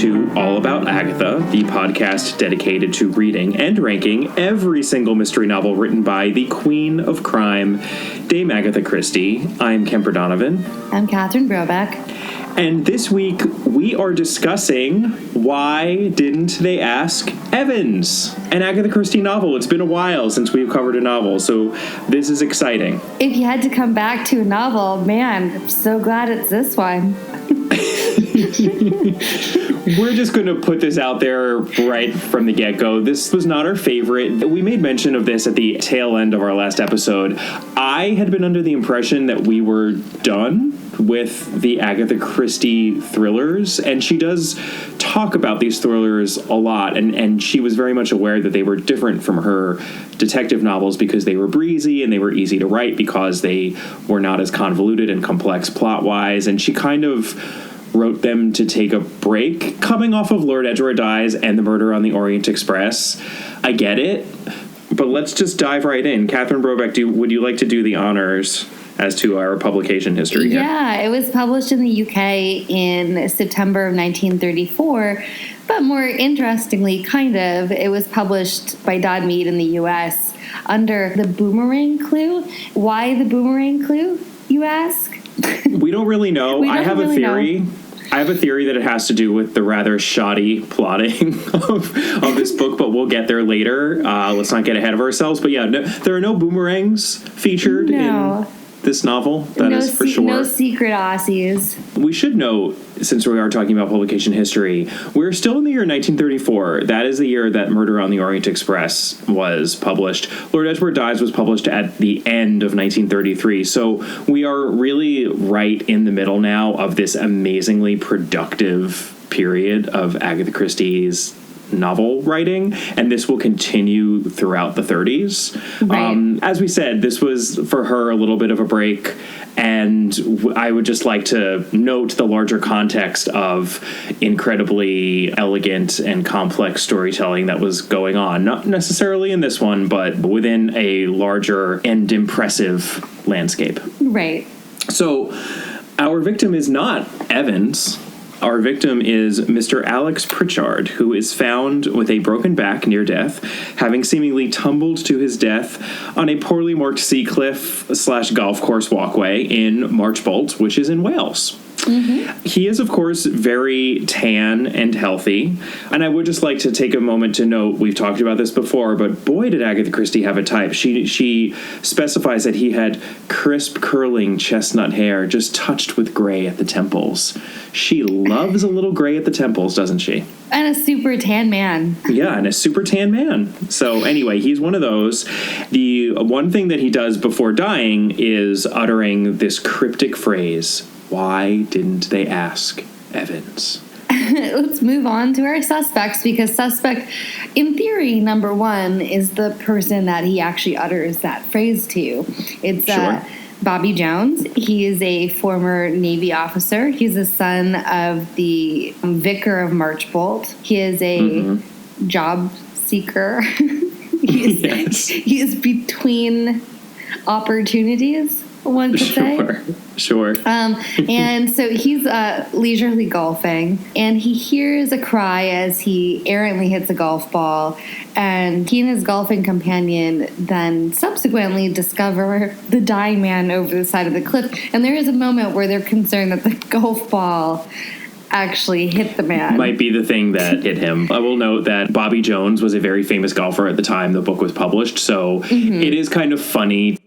to All About Agatha, the podcast dedicated to reading and ranking every single mystery novel written by the Queen of Crime, Dame Agatha Christie. I'm Kemper Donovan. I'm Catherine Brobeck. And this week, we are discussing Why Didn't They Ask Evans? An Agatha Christie novel. It's been a while since we've covered a novel, so this is exciting. If you had to come back to a novel, man, I'm so glad it's this one. We're just going to put this out there right from the get-go. This was not our favorite. We made mention of this at the tail end of our last episode. I had been under the impression that we were done with the Agatha Christie thrillers, and she does talk about these thrillers a lot, and she was very much aware that they were different from her detective novels because they were breezy and they were easy to write because they were not as convoluted and complex plot-wise, and she kind of wrote them to take a break coming off of Lord Edgware Dies and The Murder on the Orient Express. I get it, but let's just dive right in. Catherine Brobeck, would you like to do the honors as to our publication history here? Yeah, it was published in the UK in September of 1934, but more interestingly, it was published by Dodd Mead in the US under the Boomerang Clue. Why the Boomerang Clue, you ask? We don't really know. I have a theory. I have a theory that it has to do with the rather shoddy plotting of this book, but we'll get there later. Let's not get ahead of ourselves. But yeah, there are no boomerangs featured in this novel. That is for sure. No secret Aussies. We should note, since we are talking about publication history, we're still in the year 1934. That is the year that Murder on the Orient Express was published. Lord Edgware Dies was published at the end of 1933. So we are really right in the middle now of this amazingly productive period of Agatha Christie's novel writing, and this will continue throughout the 30s. Right. As we said, this was for her a little bit of a break, and I would just like to note the larger context of incredibly elegant and complex storytelling that was going on, not necessarily in this one, but within a larger and impressive landscape. Right. So our victim is not Evans. Our victim is Mr. Alex Pritchard, who is found with a broken back near death, having seemingly tumbled to his death on a poorly marked sea cliff/golf course walkway in Marchbolt, which is in Wales. Mm-hmm. He is, of course, very tan and healthy, and I would just like to take a moment to note, we've talked about this before, but boy did Agatha Christie have a type. She specifies that he had crisp, curling chestnut hair, just touched with gray at the temples. She loves a little gray at the temples, doesn't she? And a super tan man. Yeah, and a super tan man. So anyway, he's one of those. The one thing that he does before dying is uttering this cryptic phrase, "Why didn't they ask Evans?" Let's move on to our suspects, because suspect, in theory, number one is the person that he actually utters that phrase to. It's Bobby Jones. He is a former Navy officer. He's the son of the vicar of Marchbolt. He is a job seeker. He is between opportunities, one could say. Sure. And so he's leisurely golfing, and he hears a cry as he errantly hits a golf ball, and he and his golfing companion then subsequently discover the dying man over the side of the cliff, and there is a moment where they're concerned that the golf ball actually hit the man. Might be the thing that hit him. I will note that Bobby Jones was a very famous golfer at the time the book was published, so it is kind of funny.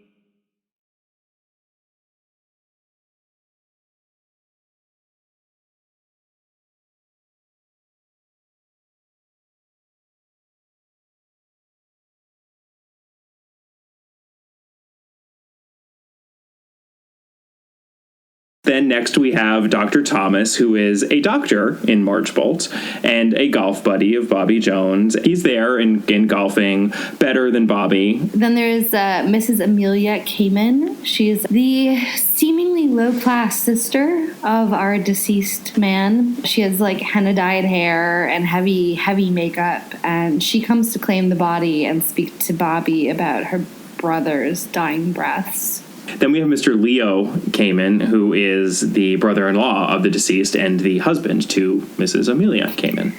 Then next we have Dr. Thomas, who is a doctor in Marchbolt and a golf buddy of Bobby Jones. He's there in golfing, better than Bobby. Then there's Mrs. Amelia Kamen. She's the seemingly low-class sister of our deceased man. She has like henna-dyed hair and heavy makeup, and she comes to claim the body and speak to Bobby about her brother's dying breaths. Then we have Mr. Leo Kamen, who is the brother-in-law of the deceased and the husband to Mrs. Amelia Kamen.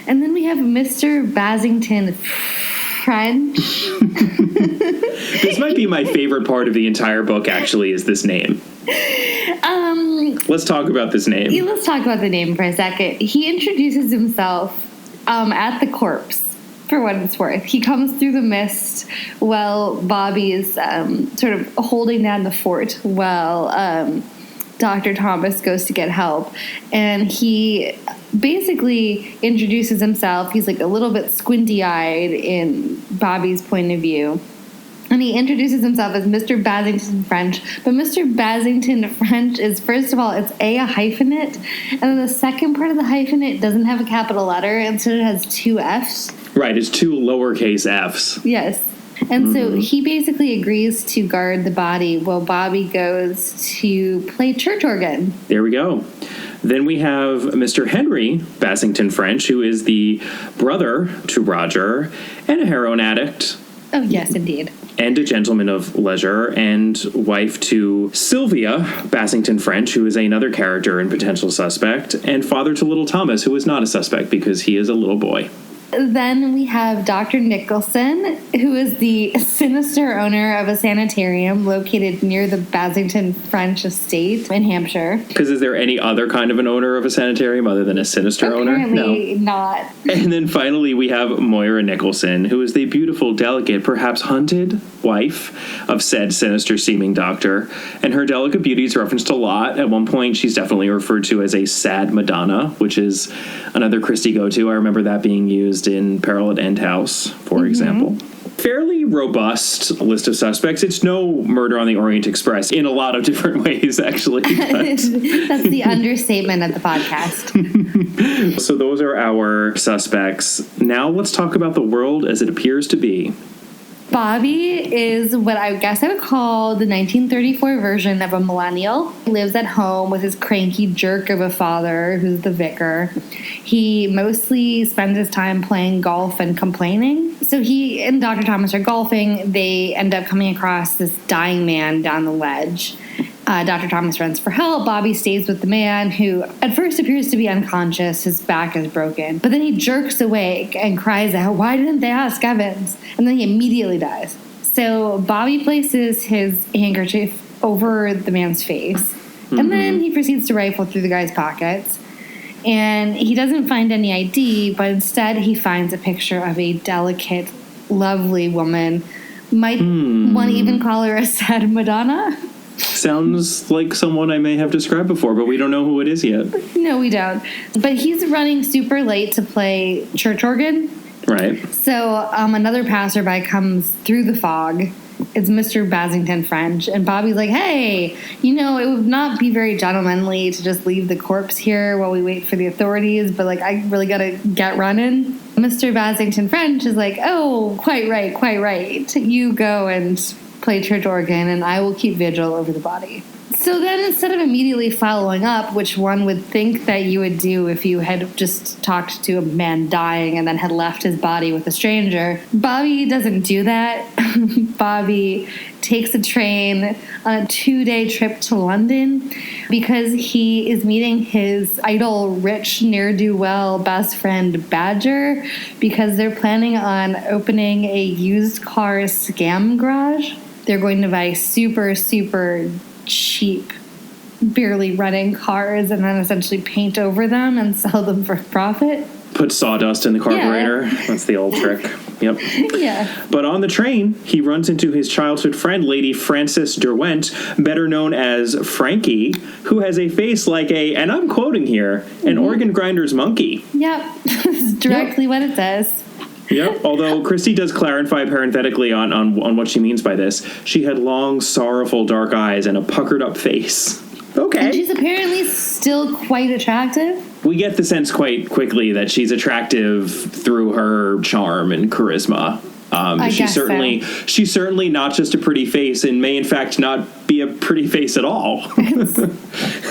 And then we have Mr. Basington French. This might be my favorite part of the entire book, actually, is this name. Let's talk about this name. Yeah, let's talk about the name for a second. He introduces himself at the corpse, for what it's worth. He comes through the mist while Bobby is sort of holding down the fort while Dr. Thomas goes to get help. And he basically introduces himself. He's like a little bit squinty-eyed in Bobby's point of view. And he introduces himself as Mr. Basington French. But Mr. Basington French is, first of all, it's a hyphenate. And then the second part of the hyphenate doesn't have a capital letter. Instead, it has two F's. Right, it's two lowercase f's. Yes. And so he basically agrees to guard the body while Bobby goes to play church organ. There we go. Then we have Mr. Henry Basington French, who is the brother to Roger and a heroin addict. Oh, yes, indeed. And a gentleman of leisure, and wife to Sylvia Basington French, who is another character and potential suspect, and father to little Thomas, who is not a suspect because he is a little boy. Then we have Dr. Nicholson, who is the sinister owner of a sanitarium located near the Basington French estate in Hampshire. Because is there any other kind of an owner of a sanitarium other than a sinister owner? Apparently not. And then finally we have Moira Nicholson, who is the beautiful, delicate, perhaps hunted wife of said sinister-seeming doctor. And her delicate beauty is referenced a lot. At one point, she's definitely referred to as a sad Madonna, which is another Christie go-to. I remember that being used in Peril at End House, for example. Fairly robust list of suspects. It's no Murder on the Orient Express in a lot of different ways, actually. That's the understatement of the podcast. So those are our suspects. Now let's talk about the world as it appears to be. Bobby is what I guess I would call the 1934 version of a millennial. He lives at home with his cranky jerk of a father who's the vicar. He mostly spends his time playing golf and complaining. So he and Dr. Thomas are golfing. They end up coming across this dying man down the ledge. Dr. Thomas runs for help. Bobby stays with the man, who at first appears to be unconscious. His back is broken. But then he jerks awake and cries out, "Why didn't they ask Evans?" And then he immediately dies. So Bobby places his handkerchief over the man's face. And then he proceeds to rifle through the guy's pockets. And he doesn't find any ID, but instead he finds a picture of a delicate, lovely woman. Might one even call her a sad Madonna? Sounds like someone I may have described before, but we don't know who it is yet. No, we don't. But he's running super late to play church organ. Right. So another passerby comes through the fog. It's Mr. Basington French. And Bobby's like, "Hey, you know, it would not be very gentlemanly to just leave the corpse here while we wait for the authorities, but, like, I really gotta get running." Mr. Basington French is like, "Oh, quite right, quite right. You go and play church organ, and I will keep vigil over the body." So then, instead of immediately following up, which one would think that you would do if you had just talked to a man dying and then had left his body with a stranger, Bobby doesn't do that. Bobby takes a train on a 2-day trip to London because he is meeting his idle, rich, ne'er-do-well best friend Badger, because they're planning on opening a used car scam garage. They're going to buy super, super cheap, barely running cars and then essentially paint over them and sell them for profit. Put sawdust in the carburetor. Yeah. That's the old trick. Yep. Yeah. But on the train, he runs into his childhood friend, Lady Frances Derwent, better known as Frankie, who has a face like a, and I'm quoting here, an organ grinder's monkey. Yep. That's directly what it says. Yep. Although Christie does clarify parenthetically on what she means by this. She had long, sorrowful dark eyes and a puckered up face. Okay. And she's apparently still quite attractive. We get the sense quite quickly that she's attractive through her charm and charisma. She's certainly not just a pretty face and may in fact not be a pretty face at all. It's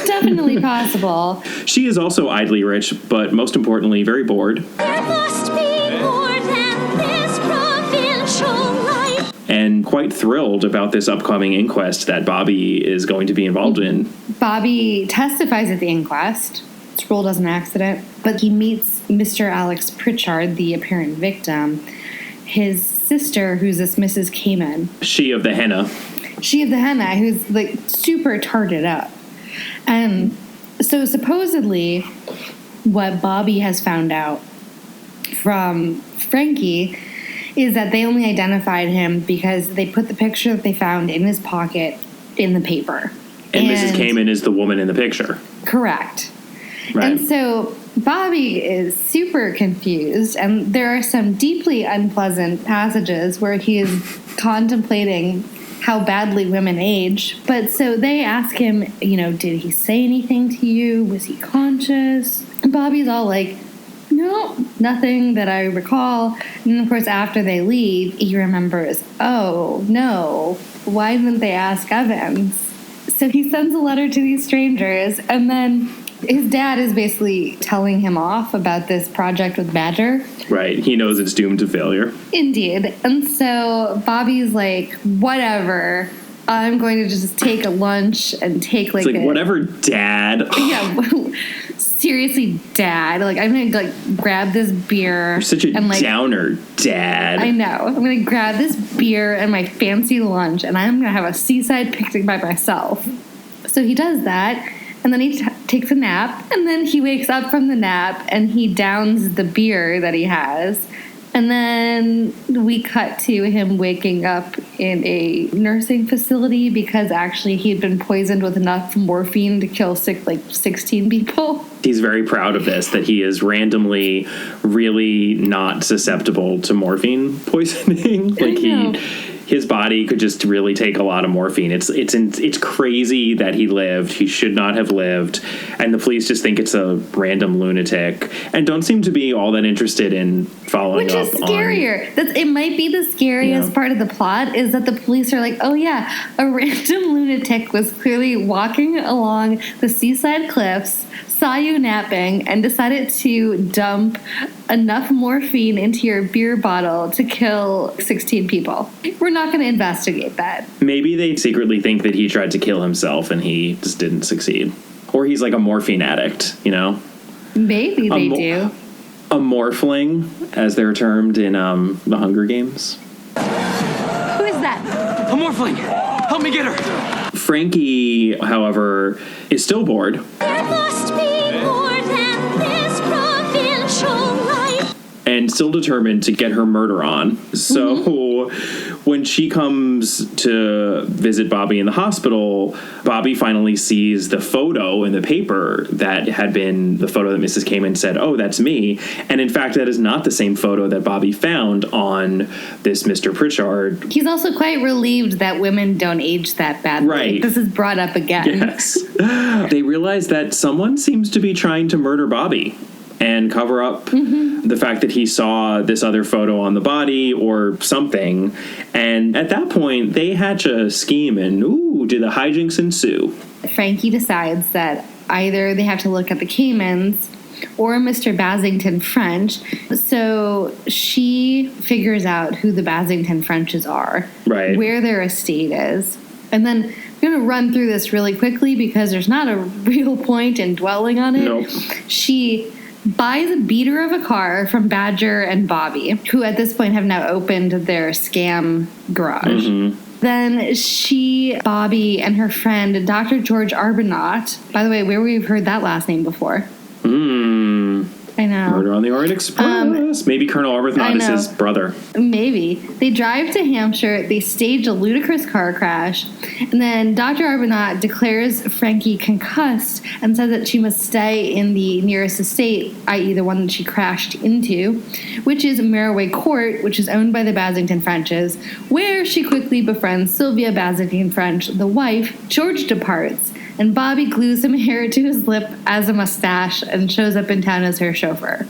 definitely possible. She is also idly rich, but most importantly, very bored. There must be more than this provincial life. and quite thrilled about this upcoming inquest that Bobby is going to be involved in. Bobby testifies at the inquest. It's ruled as an accident, but he meets Mr. Alex Pritchard, the apparent victim, his sister, who's this Mrs. Kamen. She of the henna, who's like super tarted up. And so supposedly what Bobby has found out from Frankie is that they only identified him because they put the picture that they found in his pocket in the paper. And Mrs. Kamen is the woman in the picture. Correct. Right. And so Bobby is super confused, and there are some deeply unpleasant passages where he is contemplating how badly women age. But so they ask him, did he say anything to you? Was he conscious? And Bobby's all like, no, nothing that I recall. And then, of course, after they leave, he remembers, oh, no, why didn't they ask Evans? So he sends a letter to these strangers, and then his dad is basically telling him off about this project with Badger. Right. He knows it's doomed to failure. Indeed. And so Bobby's like, whatever. I'm going to just take a lunch and take like, it's like whatever, Dad. Yeah. Seriously, Dad. Like, I'm going to grab this beer. You're such a downer, Dad. I know. I'm going to grab this beer and my fancy lunch, and I'm going to have a seaside picnic by myself. So he does that. And then he takes a nap, and then he wakes up from the nap, and he downs the beer that he has. And then we cut to him waking up in a nursing facility because actually he had been poisoned with enough morphine to kill 16 people. He's very proud of this, that he is randomly really not susceptible to morphine poisoning. His body could just really take a lot of morphine. It's crazy that he lived. He should not have lived. And the police just think it's a random lunatic and don't seem to be all that interested in following up on... Which is scarier. It might be the scariest part of the plot is that the police are like, oh yeah, a random lunatic was clearly walking along the seaside cliffs, saw you napping, and decided to dump enough morphine into your beer bottle to kill 16 people. We're not going to investigate that. Maybe they secretly think that he tried to kill himself and he just didn't succeed. Or he's like a morphine addict, Maybe they do. A morphling, as they're termed in the Hunger Games. Who is that? A morphling! Help me get her! Frankie, however, is still bored. There must be more than this provincial life. And still determined to get her murder on. So when she comes to visit Bobby in the hospital, Bobby finally sees the photo in the paper that had been the photo that Mrs. Kamen said, oh, that's me. And in fact, that is not the same photo that Bobby found on this Mr. Pritchard. He's also quite relieved that women don't age that badly. Right. This is brought up again. Yes. They realize that someone seems to be trying to murder Bobby and cover up the fact that he saw this other photo on the body or something. And at that point, they hatch a scheme and, do the hijinks ensue. Frankie decides that either they have to look at the Kamens or Mr. Basington French. So she figures out who the Basington Frenches are, right, where their estate is. And then I'm going to run through this really quickly because there's not a real point in dwelling on it. Nope. She buys a beater of a car from Badger and Bobby, who at this point have now opened their scam garage. Then Bobby and her friend, Dr. George Arbuthnot, by the way, where we've heard that last name before. I know. Murder on the Orient Express. Maybe Colonel Arbuthnot is his brother. Maybe. They drive to Hampshire. They stage a ludicrous car crash. And then Dr. Arbuthnot declares Frankie concussed and says that she must stay in the nearest estate, i.e. the one that she crashed into, which is Meroway Court, which is owned by the Basington Frenches, where she quickly befriends Sylvia Basington French, the wife. George departs, and Bobby glues some hair to his lip as a mustache and shows up in town as her chauffeur.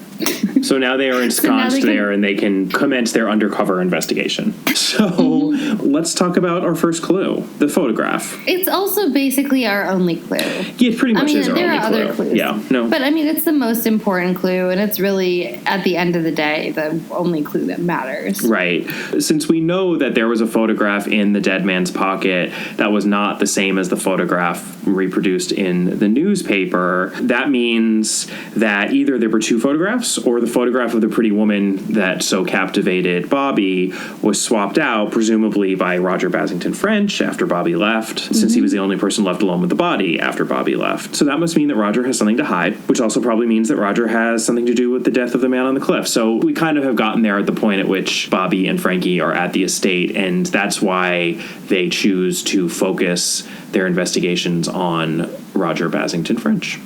So now they are ensconced there and they can commence their undercover investigation. So Let's talk about our first clue, the photograph. It's also basically our only clue. Yeah, it pretty much is our there only are clue. other clues. Yeah, no. But I mean, it's the most important clue, and it's really, at the end of the day, the only clue that matters. Right. Since we know that there was a photograph in the dead man's pocket that was not the same as the photograph reproduced in the newspaper, that means that either there were two photographs or the photograph of the pretty woman that so captivated Bobby was swapped out, presumably by Roger Basington French after Bobby left, since he was the only person left alone with the body after Bobby left. So that must mean that Roger has something to hide, which also probably means that Roger has something to do with the death of the man on the cliff. So we kind of have gotten there at the point at which Bobby and Frankie are at the estate, and that's why they choose to focus their investigations on Roger Basington French.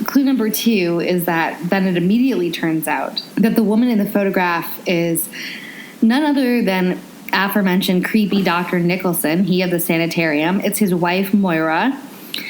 Clue number 2 is that then it immediately turns out that the woman in the photograph is none other than aforementioned creepy Dr. Nicholson, he of the sanitarium. It's his wife, Moira.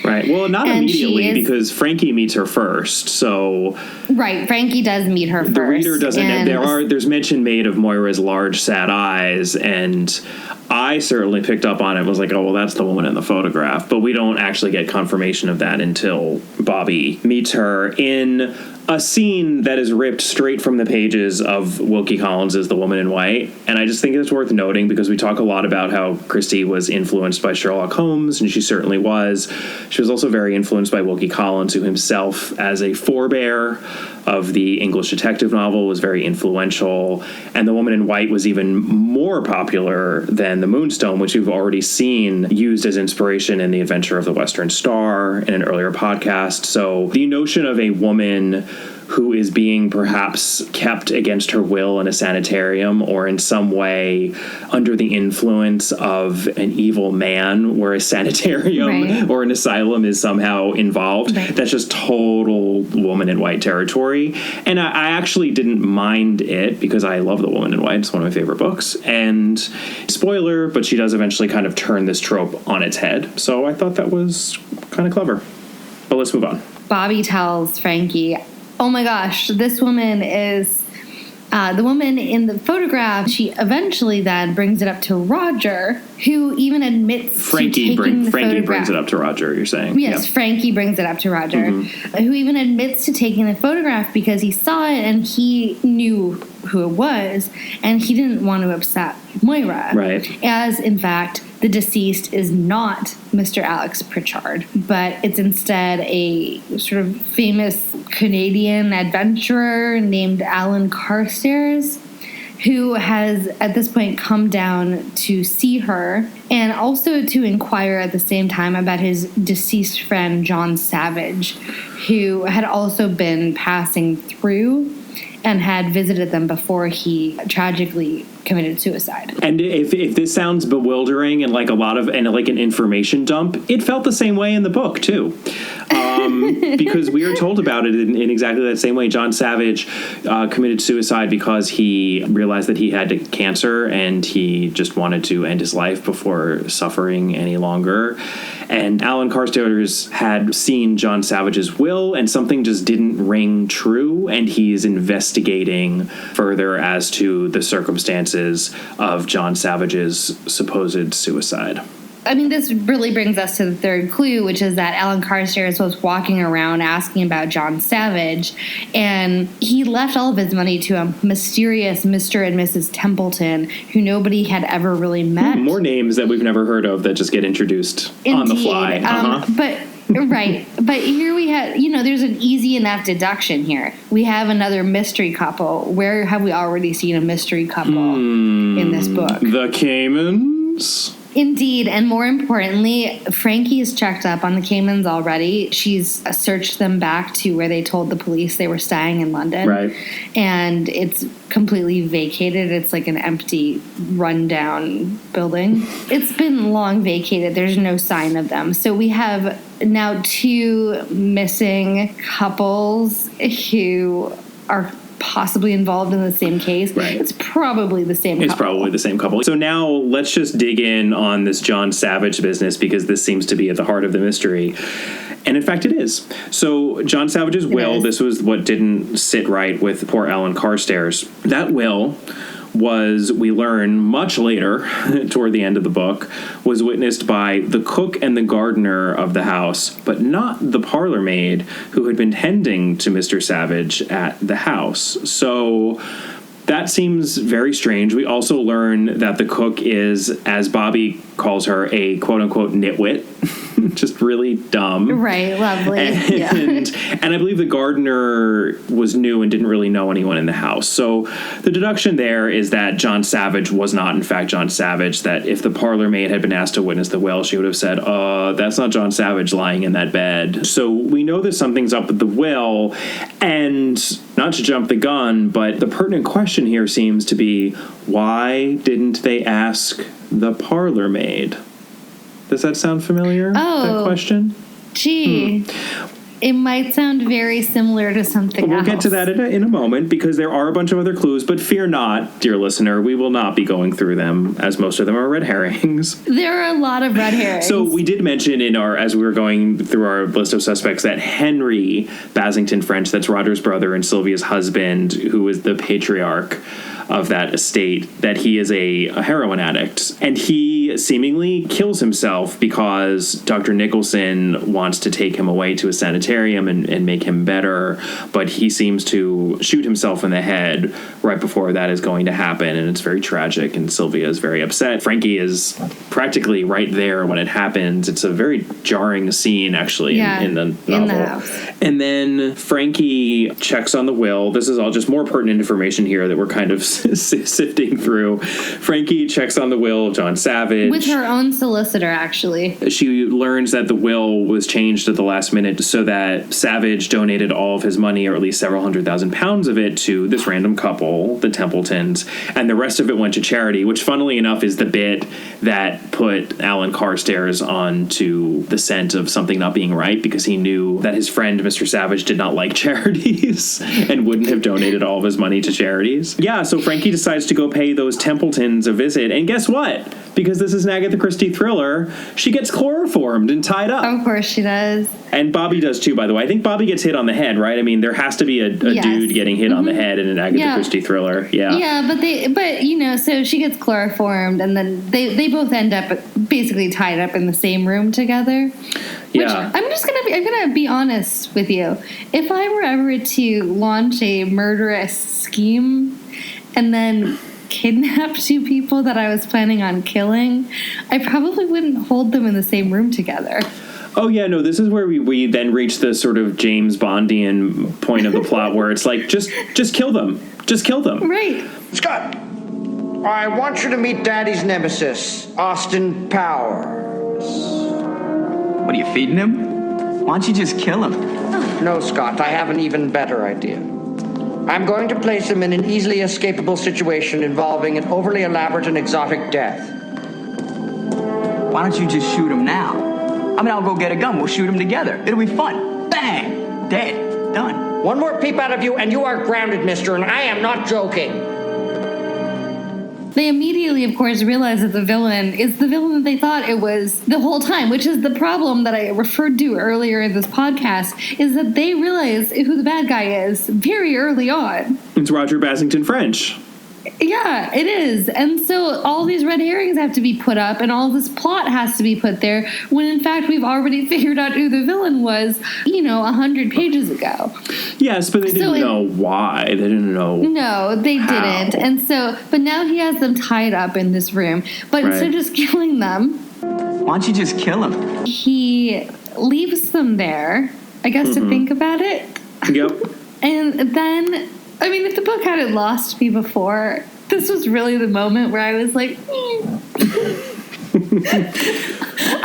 Right. Well, not And immediately, because Frankie meets her first. So right, Frankie does meet her first. the reader doesn't. And There's mention made of Moira's large, sad eyes, and I certainly picked up on it. Was like, oh well, that's the woman in the photograph. But we don't actually get confirmation of that until Bobby meets her in a scene that is ripped straight from the pages of Wilkie Collins' The Woman in White. And I just think it's worth noting because we talk a lot about how Christie was influenced by Sherlock Holmes, and she certainly was. She was also very influenced by Wilkie Collins, who himself, as a forebear of the English detective novel, was very influential. And The Woman in White was even more popular than The Moonstone, which we've already seen used as inspiration in The Adventure of the Western Star in an earlier podcast. So the notion of a woman who is being perhaps kept against her will in a sanitarium or in some way under the influence of an evil man where a sanitarium or an asylum is somehow involved. Right. That's just total Woman in White territory. And I actually didn't mind it because I love The Woman in White. It's one of my favorite books. And spoiler, but she does eventually kind of turn this trope on its head. So I thought that was kind of clever. But let's move on. Bobby tells Frankie, oh my gosh, this woman is the woman in the photograph. She eventually then brings it up to Roger, who even admits Frankie to taking the photograph. brings it up to Roger, you're saying? Yes, Yep. Frankie brings it up to Roger, who even admits to taking the photograph because he saw it and he knew who it was, and he didn't want to upset Moira. Right. As, in fact, the deceased is not Mr. Alex Pritchard, but it's instead a sort of famous Canadian adventurer named Alan Carstairs, who has at this point come down to see her and also to inquire at the same time about his deceased friend John Savage, who had also been passing through and had visited them before he tragically committed suicide. And if this sounds bewildering and like an information dump, it felt the same way in the book too. Because we are told about it in exactly that same way. John Savage committed suicide because he realized that he had cancer and he just wanted to end his life before suffering any longer. And Alan Carstairs had seen John Savage's will, and something just didn't ring true, and he's investigating further as to the circumstances of John Savage's supposed suicide. I mean, this really brings us to the third clue, which is that Alan Carstairs was walking around asking about John Savage, and he left all of his money to a mysterious Mr. and Mrs. Templeton, who nobody had ever really met. More names that we've never heard of that just get introduced on the fly. But here we have, there's an easy enough deduction here. We have another mystery couple. Where have we already seen a mystery couple in this book? The Caymans? Indeed, and more importantly, Frankie is checked up on the Caymans already. She's searched them back to where they told the police they were staying in London. Right. And it's completely vacated. It's like an empty, rundown building. It's been long vacated. There's no sign of them. So we have now two missing couples who are possibly involved in the same case. Right. It's probably the same couple. It's probably the same couple. So now let's just dig in on this John Savage business, because this seems to be at the heart of the mystery. And in fact, it is. So John Savage's will, this was what didn't sit right with poor Alan Carstairs. That will we learn much later, toward the end of the book, was witnessed by the cook and the gardener of the house, but not the parlor maid who had been tending to Mr. Savage at the house. So that seems very strange. We also learn that the cook is, as Bobby calls her, a quote-unquote nitwit. Just really dumb. Right, lovely. And I believe the gardener was new and didn't really know anyone in the house. So the deduction there is that John Savage was not, in fact, John Savage, that if the parlor maid had been asked to witness the will, she would have said, that's not John Savage lying in that bed. So we know that something's up with the will, and not to jump the gun, but the pertinent question here seems to be, why didn't they ask the parlor maid? Does that sound familiar, that question? Gee. It might sound very similar to something else. We'll get to that in a moment, because there are a bunch of other clues, but fear not, dear listener, we will not be going through them, as most of them are red herrings. There are a lot of red herrings. So we did mention as we were going through our list of suspects, that Henry Basington French, that's Roger's brother and Sylvia's husband, who is the patriarch of that estate, that he is a heroin addict. And he seemingly kills himself because Dr. Nicholson wants to take him away to a sanitarium and make him better, but he seems to shoot himself in the head right before that is going to happen, and it's very tragic, and Sylvia is very upset. Frankie is practically right there when it happens. It's a very jarring scene, actually, in the novel. In the house. And then Frankie checks on the will. This is all just more pertinent information here that we're kind of sifting through. Frankie checks on the will of John Savage. With her own solicitor, actually. She learns that the will was changed at the last minute so that Savage donated all of his money, or at least several £100,000 of it, to this random couple, the Templetons, and the rest of it went to charity, which, funnily enough, is the bit that put Alan Carstairs onto the scent of something not being right, because he knew that his friend, Mr. Savage, did not like charities and wouldn't have donated all of his money to charities. Yeah, so Frankie decides to go pay those Templetons a visit, and guess what? Because this is an Agatha Christie thriller, she gets chloroformed and tied up. Of course she does. And Bobby does too, by the way. I think Bobby gets hit on the head, right? I mean, there has to be a dude getting hit on the head in an Agatha Christie thriller. Yeah. Yeah, but you know, so she gets chloroformed, and then they both end up basically tied up in the same room together. Which I'm gonna be honest with you. If I were ever to launch a murderous scheme and then kidnap two people that I was planning on killing, I probably wouldn't hold them in the same room together. Oh, yeah, no, this is where we then reach the sort of James Bondian point of the plot where it's like, just kill them. Just kill them. Right. Scott, I want you to meet Daddy's nemesis, Austin Powers. What are you feeding him? Why don't you just kill him? No, Scott, I have an even better idea. I'm going to place him in an easily escapable situation involving an overly elaborate and exotic death. Why don't you just shoot him now? I mean, I'll go get a gun. We'll shoot him together. It'll be fun. Bang! Dead. Done. One more peep out of you and you are grounded, mister, and I am not joking. They immediately, of course, realize that the villain is the villain that they thought it was the whole time, which is the problem that I referred to earlier in this podcast, is that they realize who the bad guy is very early on. It's Roger Basington French. Yeah, it is. And so all these red herrings have to be put up, and all this plot has to be put there, when in fact we've already figured out who the villain was, 100 pages ago. Yes, but they didn't know why. They didn't know. No, they didn't. And so, but now he has them tied up in this room. But instead of just killing them, why don't you just kill him? He leaves them there, I guess, to think about it. Yep. And then, I mean, if the book hadn't lost me before, this was really the moment where I was like,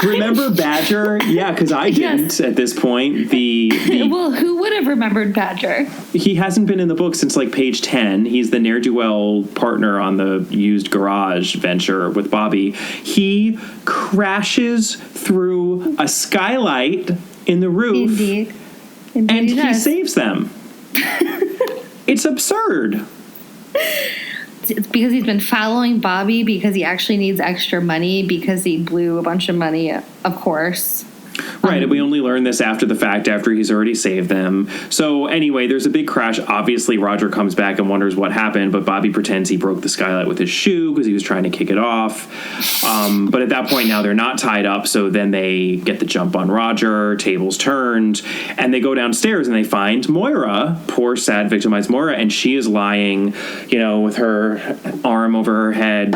Remember Badger? Yeah, because I didn't at this point. Well, who would have remembered Badger? He hasn't been in the book since like page 10. He's the ne'er-do-well partner on the used garage venture with Bobby. He crashes through a skylight in the roof. Indeed and he does. saves them. It's absurd. It's because he's been following Bobby because he actually needs extra money because he blew a bunch of money, of course. Right, and we only learn this after the fact, after he's already saved them. So anyway, there's a big crash. Obviously, Roger comes back and wonders what happened, but Bobby pretends he broke the skylight with his shoe because he was trying to kick it off. But at that point now they're not tied up, so then they get the jump on Roger, tables turned, and they go downstairs and they find Moira, poor, sad, victimized Moira, and she is lying, with her arm over her head,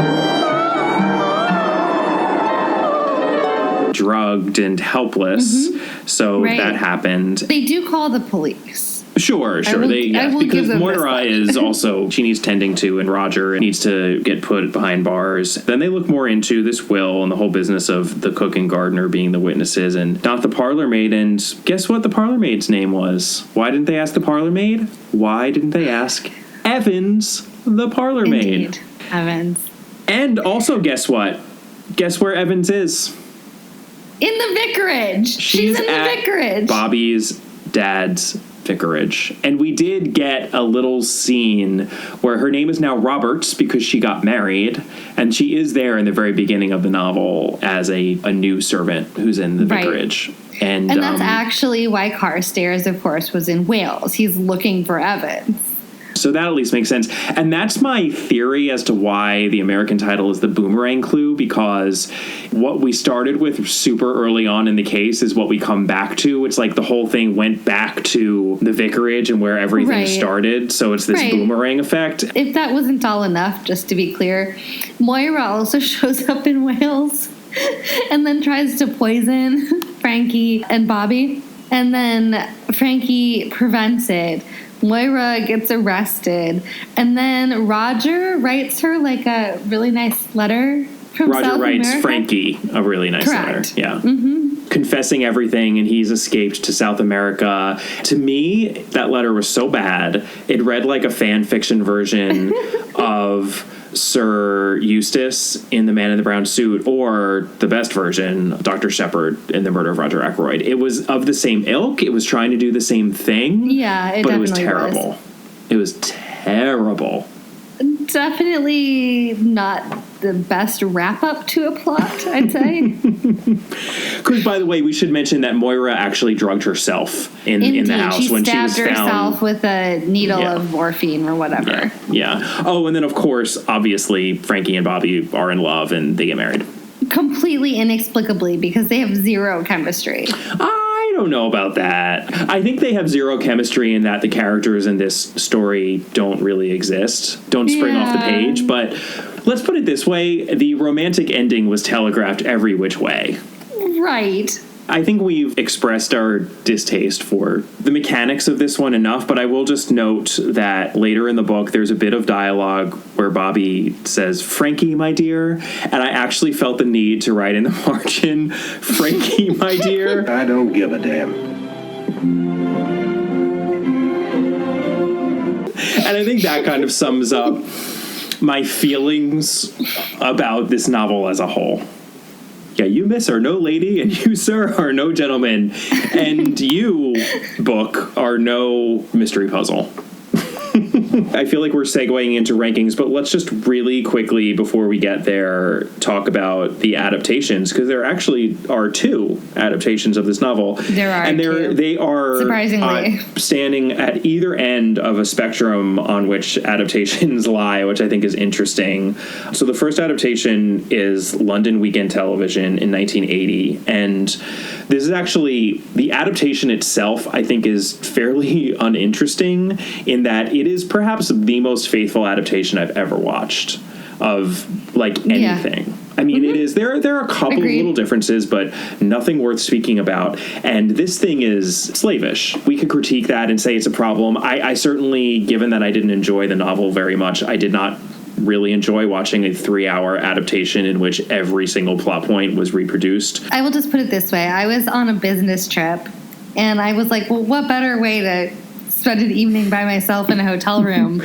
drugged and helpless. So that happened. They do call the police. Sure. Because Moira is also, she needs tending to, and Roger needs to get put behind bars. Then they look more into this will and the whole business of the cook and gardener being the witnesses and not the parlor maid. And guess what the parlor maid's name was? Why didn't they ask the parlor maid? Why didn't they ask Evans, the parlor maid? Evans. And also, guess what? Guess where Evans is? In the vicarage. She's in the vicarage. Bobby's dad's vicarage. And we did get a little scene where her name is now Roberts because she got married, and she is there in the very beginning of the novel as a new servant who's in the vicarage. And that's actually why Carstairs, of course, was in Wales. He's looking for Evans. So that at least makes sense. And that's my theory as to why the American title is the Boomerang Clue, because what we started with super early on in the case is what we come back to. It's like the whole thing went back to the vicarage and where everything started. So it's this boomerang effect. If that wasn't all enough, just to be clear, Moira also shows up in Wales and then tries to poison Frankie and Bobby. And then Frankie prevents it. Moira gets arrested, and then Roger writes her like a really nice letter from Roger South writes America. Frankie a really nice letter. Yeah. Confessing everything, and he's escaped to South America. To me, that letter was so bad. It read like a fan fiction version of Sir Eustace in The Man in the Brown Suit, or the best version, Dr. Shepard in The Murder of Roger Ackroyd. It was of the same ilk. It was trying to do the same thing. Yeah, but it was terrible. It was terrible. Definitely not the best wrap-up to a plot, I'd say. Because, by the way, we should mention that Moira actually drugged herself in the house when she was found. She stabbed herself with a needle of morphine or whatever. Yeah. Oh, and then, of course, obviously, Frankie and Bobby are in love and they get married. Completely inexplicably, because they have zero chemistry. I don't know about that. I think they have zero chemistry in that the characters in this story don't really exist, don't spring off the page. But let's put it this way. The romantic ending was telegraphed every which way. Right. I think we've expressed our distaste for the mechanics of this one enough, but I will just note that later in the book, there's a bit of dialogue where Bobby says, "Frankie, my dear," and I actually felt the need to write in the margin, "Frankie, my dear." I don't give a damn. And I think that kind of sums up my feelings about this novel as a whole. Yeah, you, miss, are no lady, and you, sir, are no gentleman, and you, book, are no mystery puzzle. I feel like we're segueing into rankings, but let's just really quickly, before we get there, talk about the adaptations, because there actually are two adaptations of this novel. There are, and they are surprisingly standing at either end of a spectrum on which adaptations lie, which I think is interesting. So the first adaptation is London Weekend Television in 1980, and this is actually, the adaptation itself, I think, is fairly uninteresting in that it is perhaps the most faithful adaptation I've ever watched of, like, anything. Yeah. I mean, it is, there are a couple of little differences, but nothing worth speaking about. And this thing is slavish. We could critique that and say it's a problem. I certainly, given that I didn't enjoy the novel very much, I did not really enjoy watching a 3-hour adaptation in which every single plot point was reproduced. I will just put it this way. I was on a business trip, and I was like, well, what better way to spend an evening by myself in a hotel room?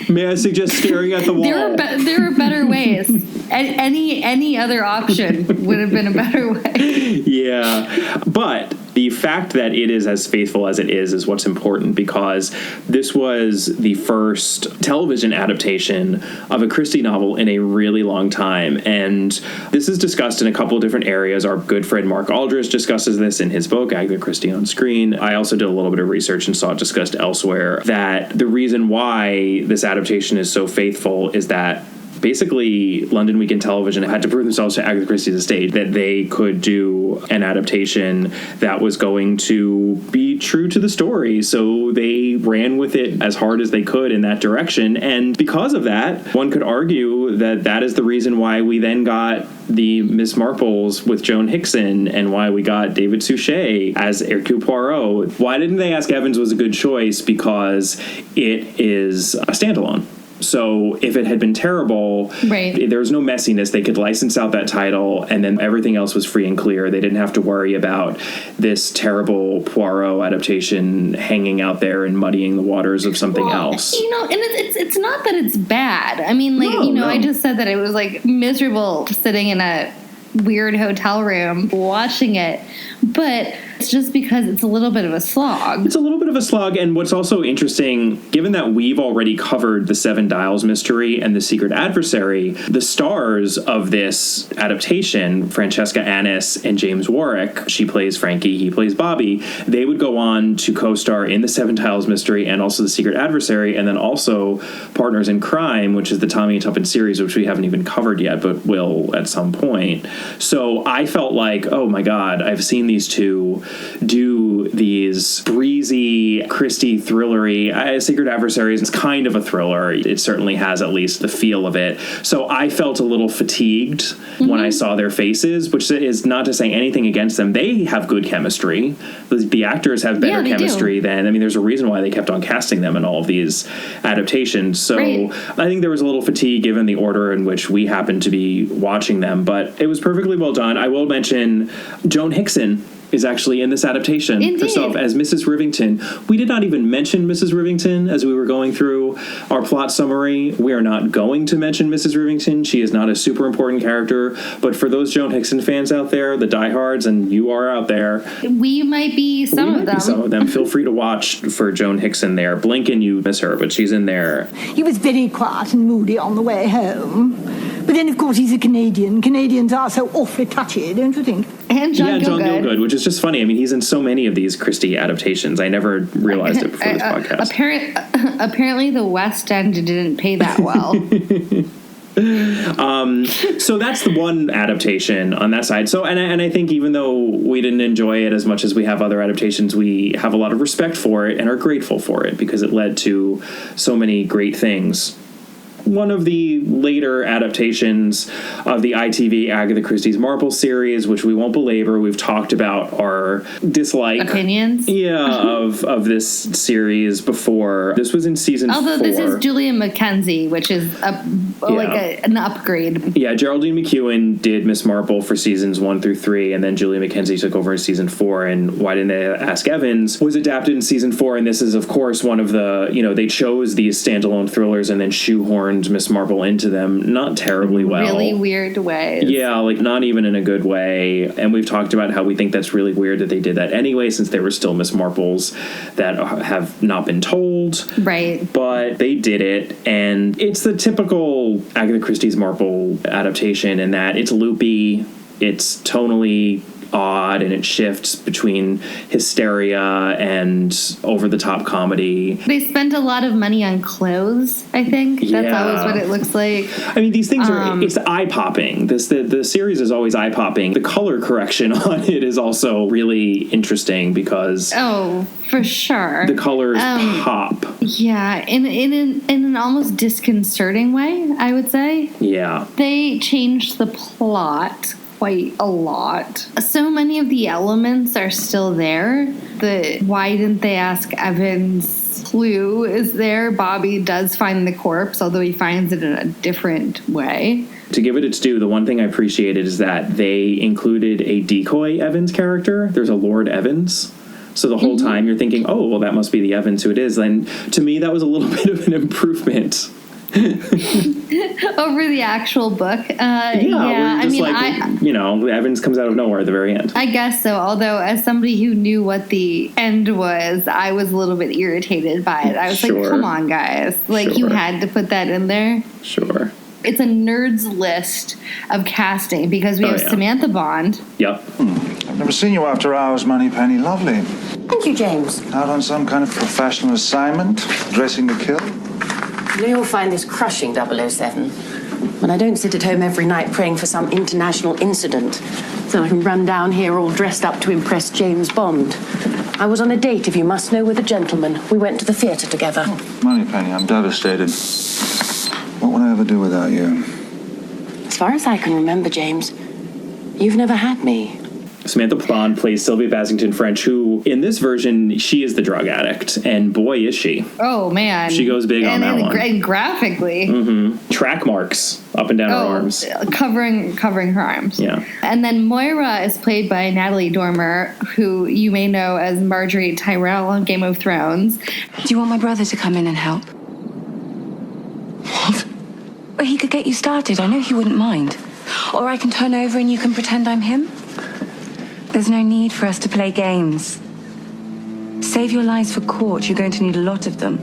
May I suggest staring at the wall? There are better ways. Any other option would have been a better way. Yeah. But The fact that it is as faithful as it is what's important, because this was the first television adaptation of a Christie novel in a really long time. And this is discussed in a couple of different areas. Our good friend Mark Aldrich discusses this in his book, Agatha Christie on Screen. I also did a little bit of research and saw it discussed elsewhere, that the reason why this adaptation is so faithful is that basically London Weekend Television had to prove themselves to Agatha Christie's estate that they could do an adaptation that was going to be true to the story. So they ran with it as hard as they could in that direction. And because of that, one could argue that that is the reason why we then got the Miss Marples with Joan Hickson, and why we got David Suchet as Hercule Poirot. Why didn't they ask Evans was a good choice? Because it is a standalone. So if it had been terrible, there was no messiness. They could license out that title, and then everything else was free and clear. They didn't have to worry about this terrible Poirot adaptation hanging out there and muddying the waters of something else. You know, and it's not that it's bad. I mean, like, no. I just said that it was, like, miserable sitting in a weird hotel room watching it, but it's just because it's a little bit of a slog. It's a little bit of a slog, and what's also interesting, given that we've already covered the Seven Dials mystery and the Secret Adversary, the stars of this adaptation, Francesca Annis and James Warwick, she plays Frankie, he plays Bobby, they would go on to co-star in the Seven Dials mystery and also the Secret Adversary, and then also Partners in Crime, which is the Tommy and Tuppence series, which we haven't even covered yet, but will at some point. So I felt like, oh my God, I've seen these two do these breezy, Christie thrillery. Secret Adversaries is kind of a thriller. It certainly has at least the feel of it. So I felt a little fatigued when I saw their faces, which is not to say anything against them. They have good chemistry. The actors have better chemistry than, I mean, there's a reason why they kept on casting them in all of these adaptations. So I think there was a little fatigue given the order in which we happened to be watching them, but it was perfectly well done. I will mention Joan Hickson is actually in this adaptation herself as Mrs. Rivington. We did not even mention Mrs. Rivington as we were going through our plot summary. We are not going to mention Mrs. Rivington. She is not a super important character, but for those Joan Hickson fans out there, the diehards, and you are out there, we might be some of them. Feel free to watch for Joan Hickson there. Blink and you miss her, but she's in there. He was very quiet and moody on the way home. But then, of course, he's a Canadian. Canadians are so awfully touchy, don't you think? And John Gielgud, which is just funny. I mean, he's in so many of these Christie adaptations. I never realized it before this podcast. Apparently the West End didn't pay that well. So that's the one adaptation on that side. So, and I think even though we didn't enjoy it as much as we have other adaptations, we have a lot of respect for it and are grateful for it because it led to so many great things. One of the later adaptations of the ITV Agatha Christie's Marple series, which we won't belabor, we've talked about our dislike opinions of this series before. This was in season 4. Although this is Julia McKenzie, which is an upgrade. Yeah, Geraldine McEwen did Miss Marple for seasons 1 through 3, and then Julia McKenzie took over in season 4, and Why Didn't They Ask Evans was adapted in season 4, and this is, of course, one of the, they chose these standalone thrillers and then shoehorned Miss Marple into them, not terribly well. Really weird ways. Yeah, like not even in a good way. And we've talked about how we think that's really weird that they did that anyway, since they were still Miss Marples that have not been told. Right. But they did it, and it's the typical Agatha Christie's Marple adaptation in that it's loopy, it's tonally odd, and it shifts between hysteria and over-the-top comedy. They spent a lot of money on clothes, I think. That's always what it looks like. I mean, these things are, it's eye-popping. The series is always eye-popping. The color correction on it is also really interesting because... Oh, for sure. The colors pop. Yeah, in an almost disconcerting way, I would say. Yeah. They changed the plot quite a lot. So many of the elements are still there. The why didn't they ask Evans clue is there. Bobby does find the corpse, although he finds it in a different way. To give it its due, the one thing I appreciated is that they included a decoy Evans character. There's a Lord Evans. So the whole time you're thinking, oh, well, that must be the Evans who it is. And to me, that was a little bit of an improvement. over the actual book. Evans comes out of nowhere at the very end. I guess so. Although, as somebody who knew what the end was, I was a little bit irritated by it. I was like, come on, guys. Like, you had to put that in there. Sure. It's a nerd's list of casting because we have Samantha Bond. Yep. I've never seen you after hours, Moneypenny. Lovely. Thank you, James. Out on some kind of professional assignment? Dressing to kill? I know you'll find this crushing, 007. But I don't sit at home every night praying for some international incident so I can run down here all dressed up to impress James Bond. I was on a date, if you must know, with a gentleman. We went to the theatre together. Moneypenny, I'm devastated. What would I ever do without you? As far as I can remember, James, you've never had me. Samantha Bond plays Sylvia Basington French, who, in this version, she is the drug addict. And boy, is she. Oh, man. She goes big on that one. And graphically. Mm-hmm. Track marks up and down her arms. Covering her arms. Yeah. And then Moira is played by Natalie Dormer, who you may know as Marjorie Tyrell on Game of Thrones. Do you want my brother to come in and help? What? Well, he could get you started. I know he wouldn't mind. Or I can turn over and you can pretend I'm him. There's no need for us to play games. Save your lives for court. You're going to need a lot of them.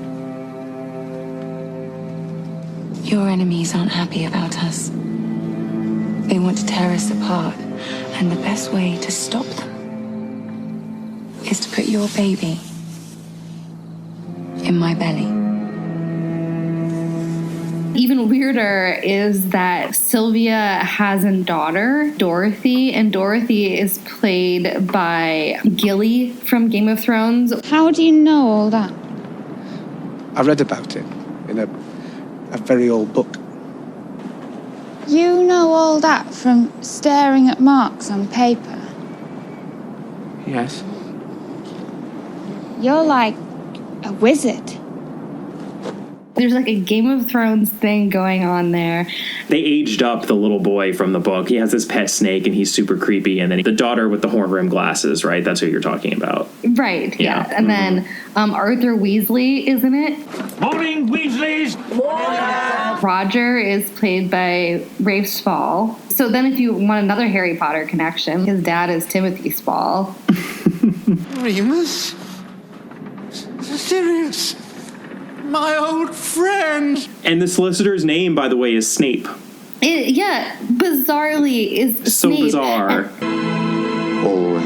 Your enemies aren't happy about us. They want to tear us apart. And the best way to stop them is to put your baby in my belly. Even weirder is that Sylvia has a daughter, Dorothy, and Dorothy is played by Gilly from Game of Thrones. How do you know all that? I read about it in a very old book. You know all that from staring at marks on paper? Yes. You're like a wizard. There's like a Game of Thrones thing going on there. They aged up the little boy from the book. He has this pet snake and he's super creepy. And then the daughter with the horn-rimmed glasses, right? That's who you're talking about. Right, yeah. And then Arthur Weasley, isn't it? Morning, Weasleys! Morning! Roger is played by Rafe Spall. So then if you want another Harry Potter connection, his dad is Timothy Spall. Remus? Sirius? My old friend! And the solicitor's name, by the way, is Snape. Bizarrely is so Snape. Bizarre. Always.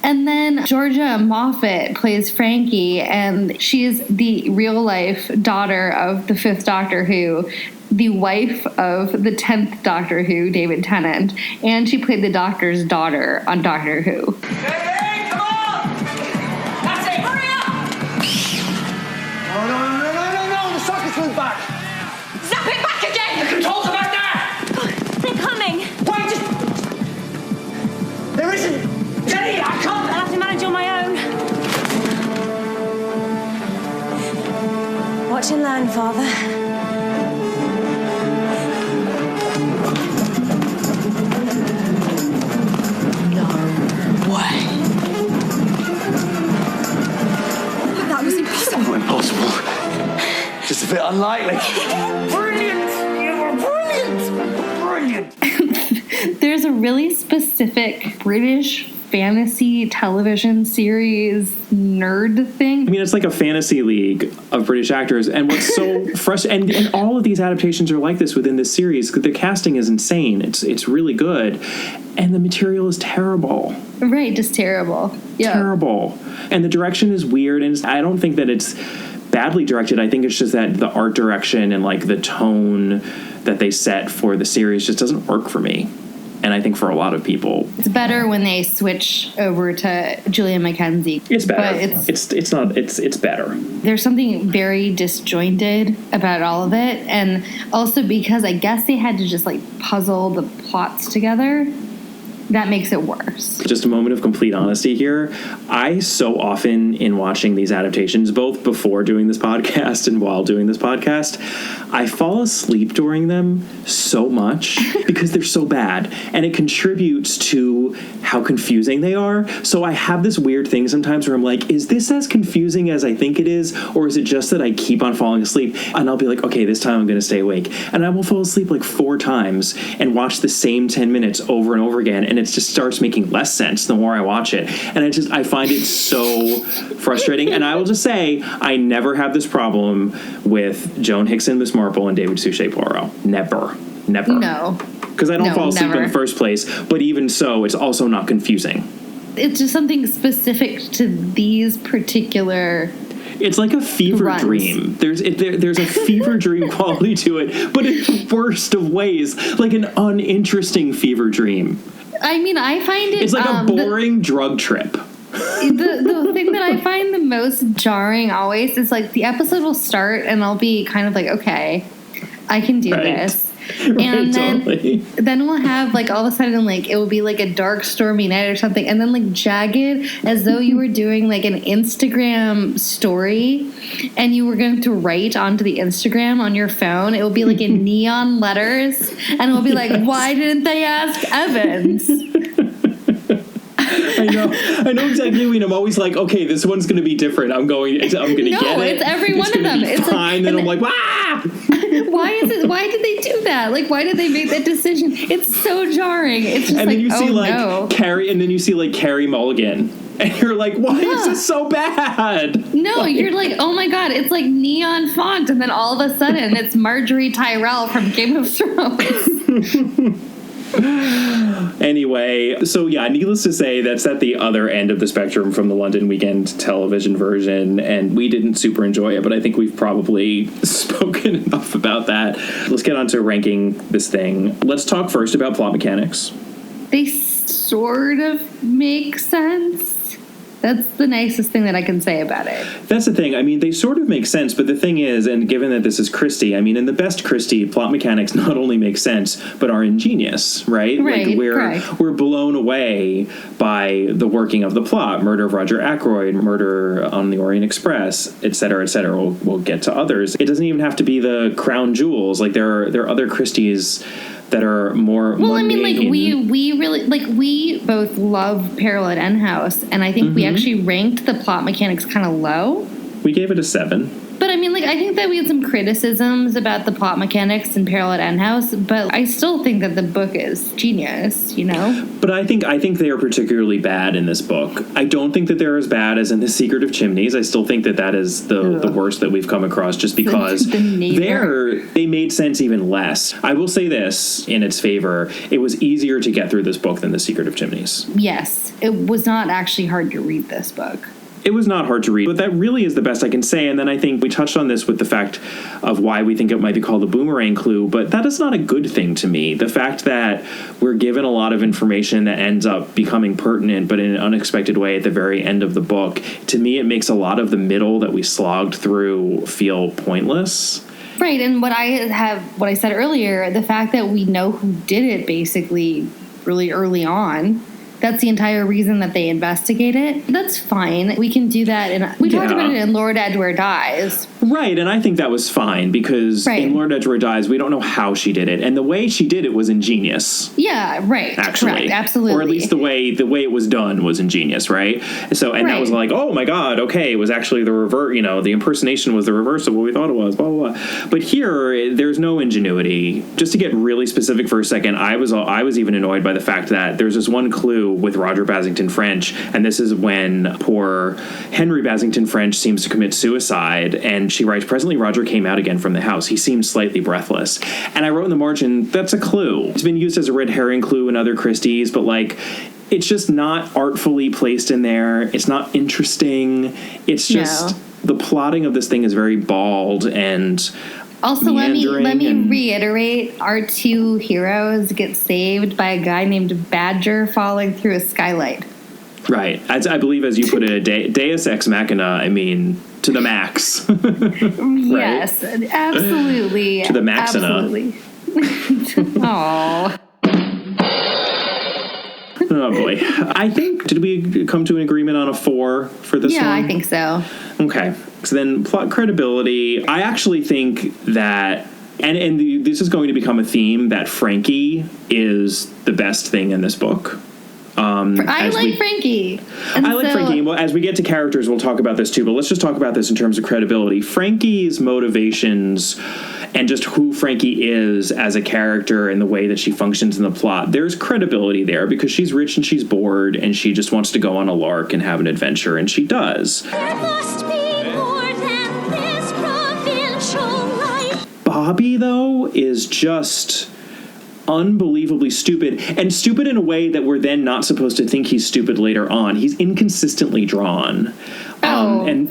And then Georgia Moffat plays Frankie, and she's the real-life daughter of the 5th Doctor Who, the wife of the 10th Doctor Who, David Tennant, and she played the Doctor's daughter on Doctor Who. Hey, come on! That's it, hurry up! No, the socket's moved back! Zap it back again! The controls are back there! They're coming. Wait, there isn't... Jenny, I can't... I'll have to manage on my own. Watch and learn, Father. That was impossible. Impossible. Just a bit unlikely. Brilliant! You were brilliant! Brilliant! There's a really specific British fantasy television series nerd thing. I mean, it's like a fantasy league of British actors. And what's so frustrating, and all of these adaptations are like this within this series, because the casting is insane. It's really good. And the material is terrible. Right, just terrible. Yeah. Terrible. And the direction is weird. And I don't think that it's badly directed. I think it's just that the art direction and like the tone that they set for the series just doesn't work for me. And I think for a lot of people, it's better when they switch over to Julia Mackenzie. It's better. But it's better. There's something very disjointed about all of it, and also because I guess they had to just like puzzle the plots together. that makes it worse. Just a moment of complete honesty here. I so often in watching these adaptations, both before doing this podcast and while doing this podcast, I fall asleep during them so much because they're so bad, and it contributes to how confusing they are. So I have this weird thing sometimes where I'm like, is this as confusing as I think it is, or is it just that I keep on falling asleep? And I'll be like, okay, this time I'm going to stay awake, and I will fall asleep like 4 times and watch the same 10 minutes over and over again, and it just starts making less sense the more I watch it. And I find it so frustrating. And I will just say, I never have this problem with Joan Hickson, Miss Marple, and David Suchet Poirot. Never. No. Because I don't fall asleep in the first place, but even so, it's also not confusing. It's just something specific to these particular... It's like a fever dream. There's a fever dream quality to it, but in the worst of ways, like an uninteresting fever dream. I mean, I find it... It's like a boring drug trip. The thing that I find the most jarring always is like the episode will start and I'll be kind of like, okay, I can do this. And then we'll have like all of a sudden like it will be like a dark stormy night or something, and then like jagged as though you were doing like an Instagram story and you were going to write onto the Instagram on your phone. It will be like in neon letters and it will be like, why didn't they ask Evans? I know exactly when I'm always like, okay, this one's going to be different. I'm going to get it. No, it's every one of them. It's fine. Then I'm like, ah! Why did they do that? Like, why did they make that decision? It's so jarring. It's just and like, then you see no. Carrie, and then you see like Carrie Mulligan, and you're like, why is this so bad? No, you're like, oh my god, it's like neon font, and then all of a sudden it's Marjorie Tyrell from Game of Thrones. Anyway, so yeah, needless to say, that's at the other end of the spectrum from the London Weekend television version, and we didn't super enjoy it, but I think we've probably spoken enough about that. Let's get on to ranking this thing. Let's talk first about plot mechanics. They sort of make sense. That's the nicest thing that I can say about it. That's the thing. I mean, they sort of make sense, but the thing is, and given that this is Christie, I mean, in the best Christie, plot mechanics not only make sense, but are ingenious, right? Right, like we're blown away by the working of the plot. Murder of Roger Ackroyd, murder on the Orient Express, et cetera, et cetera. We'll get to others. It doesn't even have to be the crown jewels. Like there are other Christies that are more well, I mean, like we really like we both love Peril at N House, and I think we actually ranked the plot mechanics kind of low. We gave it a 7. But I mean, like, I think that we had some criticisms about the plot mechanics in Peril at N House, but I still think that the book is genius, you know? But I think they are particularly bad in this book. I don't think that they're as bad as in The Secret of Chimneys. I still think that is the worst that we've come across, just because they made sense even less. I will say this in its favor. It was easier to get through this book than The Secret of Chimneys. Yes. It was not actually hard to read this book. It was not hard to read, but that really is the best I can say. And then I think we touched on this with the fact of why we think it might be called the boomerang clue, but that is not a good thing to me. The fact that we're given a lot of information that ends up becoming pertinent, but in an unexpected way at the very end of the book, to me it makes a lot of the middle that we slogged through feel pointless. Right, and what I said earlier, the fact that we know who did it basically really early on, that's the entire reason that they investigate it. That's fine. We can do that. And we talked about it in Lord Edward Dies. Right, and I think that was fine because in Lord Edward Dies, we don't know how she did it. And the way she did it was ingenious. Yeah, right. Actually. Correct, absolutely. Or at least the way it was done was ingenious, right? So, and that was like, oh my God, okay, it was actually the revert, the impersonation was the reverse of what we thought it was, blah, blah, blah. But here, there's no ingenuity. Just to get really specific for a second, I was even annoyed by the fact that there's this one clue with Roger Basington French, and this is when poor Henry Basington French seems to commit suicide, and she writes, presently Roger came out again from the house. He seemed slightly breathless. And I wrote in the margin, that's a clue. It's been used as a red herring clue in other Christies, but it's just not artfully placed in there. It's not interesting. It's just the plotting of this thing is very bald and also, let me reiterate, our two heroes get saved by a guy named Badger falling through a skylight. Right. I believe, as you put it, Deus Ex Machina, I mean, to the max. Yes, absolutely. To the maxina. Absolutely. Aww. Oh, boy. I think, did we come to an agreement on a 4 for this one? Yeah, I think so. Okay. So then plot credibility. I actually think that, and this is going to become a theme, that Frankie is the best thing in this book. I like Frankie. I like Frankie. Well, as we get to characters, we'll talk about this too, but let's just talk about this in terms of credibility. Frankie's motivations and just who Frankie is as a character and the way that she functions in the plot, there's credibility there because she's rich and she's bored and she just wants to go on a lark and have an adventure, and she does. There must be more than this provincial life. Bobby, though, is just unbelievably stupid, and stupid in a way that we're then not supposed to think he's stupid later on. He's inconsistently drawn.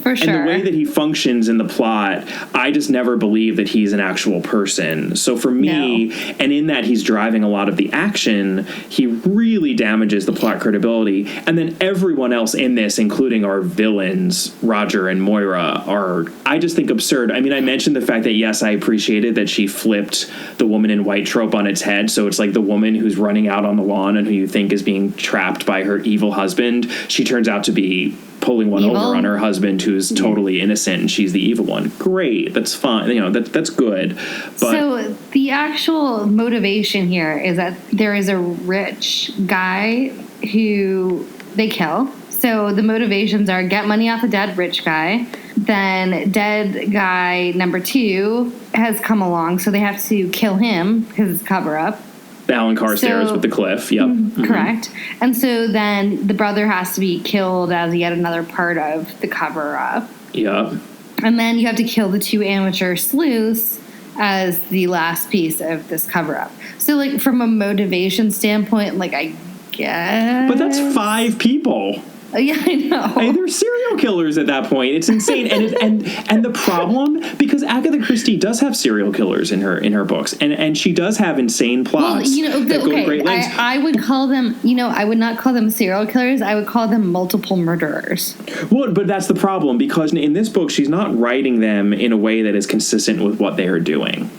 For sure. And the way that he functions in the plot, I just never believe that he's an actual person. So for me, and in that he's driving a lot of the action, he really damages the plot credibility. And then everyone else in this, including our villains, Roger and Moira, are, I just think, absurd. I mean, I mentioned the fact that, yes, I appreciated that she flipped the woman in white trope on its head. So it's like the woman who's running out on the lawn and who you think is being trapped by her evil husband. She turns out to be pulling one over on her husband who's totally innocent, and she's the evil one. Great. That's fine. You know, that's good. But so the actual motivation here is that there is a rich guy who they kill. So the motivations are get money off a dead rich guy. Then dead guy number 2 has come along, so they have to kill him because it's cover-up. Alan Carstairs with the cliff. Yep. Correct. And so then the brother has to be killed as yet another part of the cover-up. Yep. And then you have to kill the 2 amateur sleuths as the last piece of this cover-up. So, like, from a motivation standpoint, like, I guess... But that's 5 people. Yeah, I know. Hey, they're serial killers at that point. It's insane. And the problem, because Agatha Christie does have serial killers in her books, and she does have insane plots that go to great lengths. I would call them, I would not call them serial killers. I would call them multiple murderers. Well, but that's the problem, because in this book, she's not writing them in a way that is consistent with what they are doing.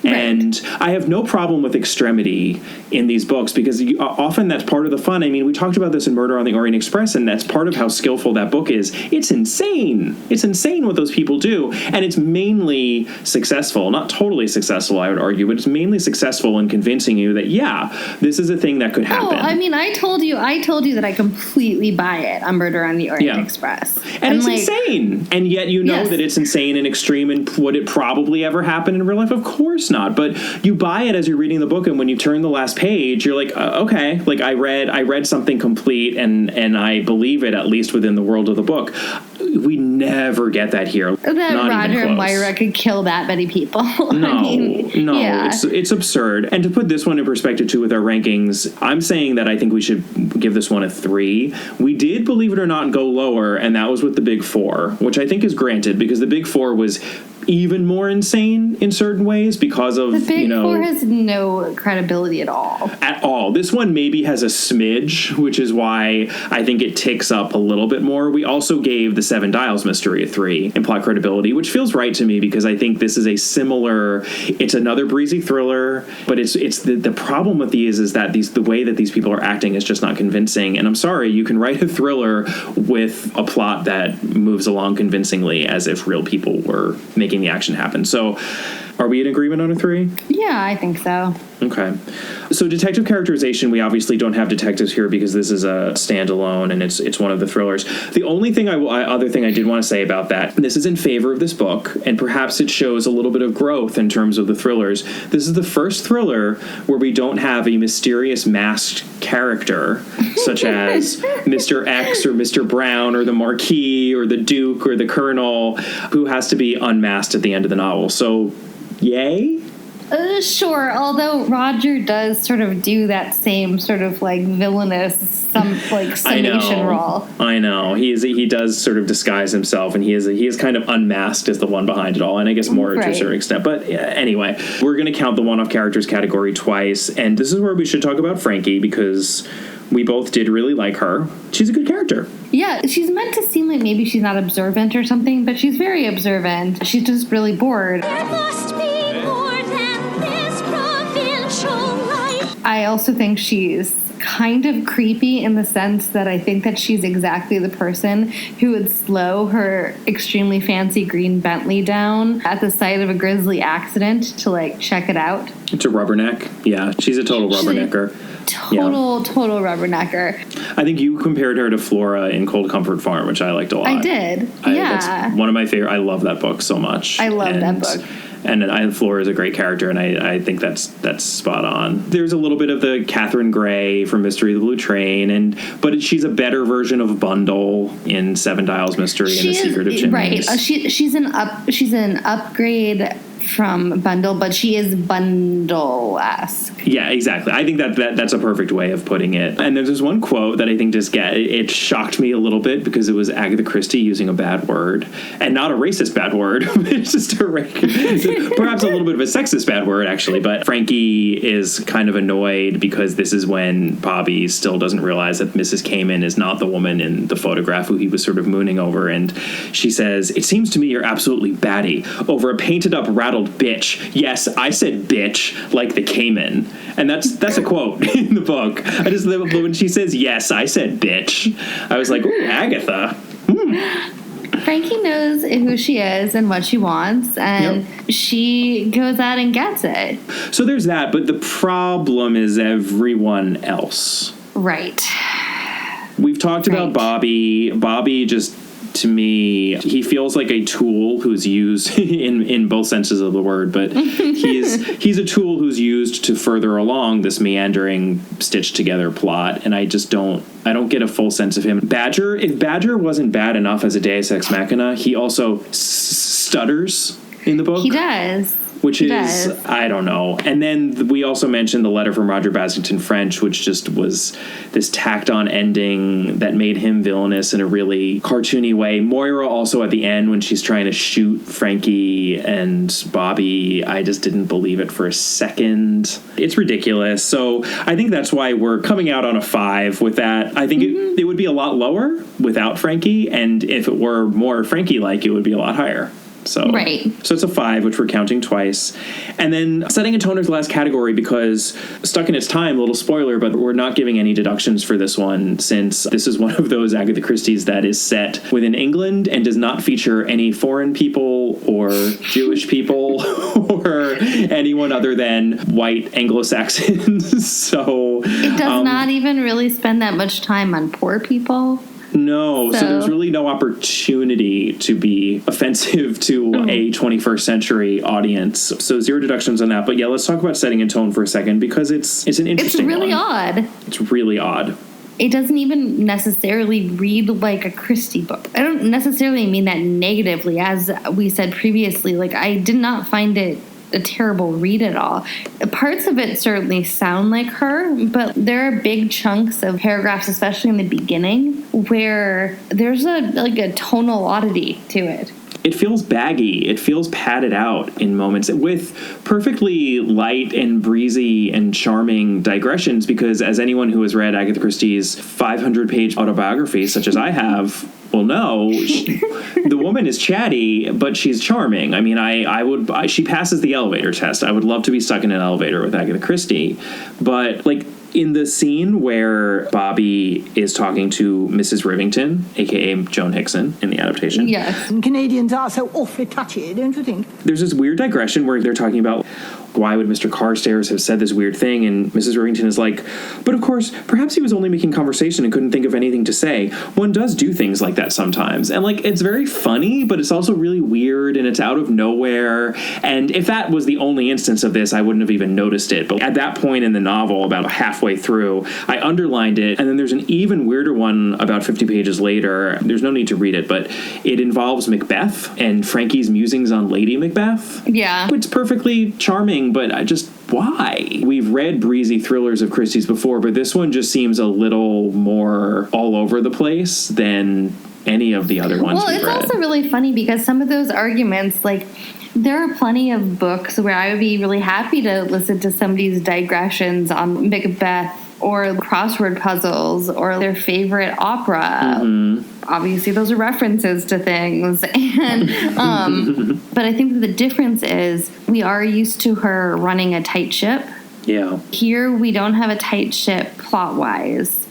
And I have no problem with extremity in these books because often that's part of the fun. I mean, we talked about this in Murder on the Orient Express, and that's part of how skillful that book is. It's insane. It's insane what those people do. And it's mainly successful. Not totally successful, I would argue, but it's mainly successful in convincing you that, yeah, this is a thing that could happen. Oh, I mean, I told you that I completely buy it on Murder on the Orient Express. And it's insane. And yet you know that it's insane and extreme, and would it probably ever happen in real life? Of course not. But you buy it as you're reading the book, and when you turn the last page, you're like, okay, like I read something complete, and I believe it, at least within the world of the book. We never get that here. That Roger and Moira could kill that many people. No, it's absurd. And to put this one in perspective too with our rankings, I'm saying that I think we should give this one a 3. We did, believe it or not, go lower, and that was with the Big 4, which I think is granted because the Big 4 was even more insane in certain ways because of, the Big 4 has no credibility at all. At all. This one maybe has a smidge, which is why I think it ticks up a little bit more. We also gave the Seven Dials mystery a 3 in plot credibility, which feels right to me because I think this is a similar, it's another breezy thriller, but it's the problem with these is that the way that these people are acting is just not convincing. And I'm sorry, you can write a thriller with a plot that moves along convincingly as if real people were making the action happen. So are we in agreement on a 3? Yeah, I think so. Okay. So detective characterization, we obviously don't have detectives here because this is a standalone and it's one of the thrillers. The only thing other thing I did want to say about that, this is in favor of this book, and perhaps it shows a little bit of growth in terms of the thrillers. This is the first thriller where we don't have a mysterious masked character such as Mr. X or Mr. Brown or the Marquis or the Duke or the Colonel who has to be unmasked at the end of the novel. So yay? Sure, although Roger does sort of do that same sort of like villainous summation role. I know. He does sort of disguise himself, and he is kind of unmasked as the one behind it all, and I guess more to a certain extent. But anyway, we're going to count the one-off characters category twice, and this is where we should talk about Frankie because we both did really like her. She's a good character. Yeah, she's meant to seem like maybe she's not observant or something, but she's very observant. She's just really bored. There must be more than this provincial life. I also think she's kind of creepy in the sense that I think that she's exactly the person who would slow her extremely fancy green Bentley down at the site of a grisly accident to, like, check it out. To rubberneck. Yeah, she's a total rubbernecker. Total rubbernecker. I think you compared her to Flora in Cold Comfort Farm, which I liked a lot. I did. Yeah. That's one of my favorite. I love that book so much. I love that book. And Flora is a great character, and I think that's spot on. There's a little bit of the Catherine Gray from Mystery of the Blue Train, but she's a better version of Bundle in Seven Dials Mystery and The Secret of Chimneys. Right. She's an upgrade from Bundle, but she is Bundle-esque. Yeah, exactly. I think that's a perfect way of putting it. And there's this one quote that I think it shocked me a little bit because it was Agatha Christie using a bad word, and not a racist bad word. It's just perhaps a little bit of a sexist bad word, actually. But Frankie is kind of annoyed because this is when Bobby still doesn't realize that Mrs. Kamen is not the woman in the photograph who he was sort of mooning over. And she says, "It seems to me you're absolutely batty over a painted up rattled bitch. Yes, I said bitch, like the Cayman." And that's a quote in the book. I just love when she says, "Yes, I said bitch." I was like, "Ooh, Agatha." Frankie knows who she is and what she wants, and she goes out and gets it. So there's that, but the problem is everyone else. Right. We've talked about Bobby. Bobby just, to me, he feels like a tool who's used in both senses of the word, but he's a tool who's used to further along this meandering, stitched together plot, and I don't get a full sense of him. If Badger wasn't bad enough as a Deus Ex Machina, he also stutters in the book. He does. Which is, I don't know. And then we also mentioned the letter from Roger Basington French, which just was this tacked on ending that made him villainous in a really cartoony way. Moira also at the end when she's trying to shoot Frankie and Bobby, I just didn't believe it for a second. It's ridiculous. So I think that's why we're coming out on a 5 with that. I think it would be a lot lower without Frankie. And if it were more Frankie-like, it would be a lot higher. So it's a 5, which we're counting twice. And then setting a tone is the last category because Stuck in Its Time, little spoiler, but we're not giving any deductions for this one since this is one of those Agatha Christie's that is set within England and does not feature any foreign people or Jewish people or anyone other than white Anglo-Saxons. So it does not even really spend that much time on poor people. No, so there's really no opportunity to be offensive to a 21st century audience. So 0 deductions on that. But yeah, let's talk about setting a tone for a second because it's an interesting one. It's really odd. It's really odd. It doesn't even necessarily read like a Christie book. I don't necessarily mean that negatively. As we said previously, like I did not find it a terrible read at all. Parts of it certainly sound like her, but there are big chunks of paragraphs, especially in the beginning, where there's a tonal oddity to it. It feels baggy. It feels padded out in moments with perfectly light and breezy and charming digressions because as anyone who has read Agatha Christie's 500-page autobiography, such as I have, will know, the woman is chatty, but she's charming. I mean, she passes the elevator test. I would love to be stuck in an elevator with Agatha Christie, but like in the scene where Bobby is talking to Mrs. Rivington, a.k.a. Joan Hickson in the adaptation. Yes. And Canadians are so awfully touchy, don't you think? There's this weird digression where they're talking about why would Mr. Carstairs have said this weird thing? And Mrs. Rivington is like, but of course, perhaps he was only making conversation and couldn't think of anything to say. One does do things like that sometimes. And like, it's very funny, but it's also really weird and it's out of nowhere. And if that was the only instance of this, I wouldn't have even noticed it. But at that point in the novel, about halfway through, I underlined it. And then there's an even weirder one about 50 pages later. There's no need to read it, but it involves Macbeth and Frankie's musings on Lady Macbeth. Yeah. It's perfectly charming, but why? We've read breezy thrillers of Christie's before, but this one just seems a little more all over the place than any of the other ones we've read. Well, it's also really funny because some of those arguments, like, there are plenty of books where I would be really happy to listen to somebody's digressions on Macbeth or crossword puzzles or their favorite opera. Mm-hmm. Obviously, those are references to things. And but I think that the difference is we are used to her running a tight ship. Yeah. Here we don't have a tight ship plot-wise.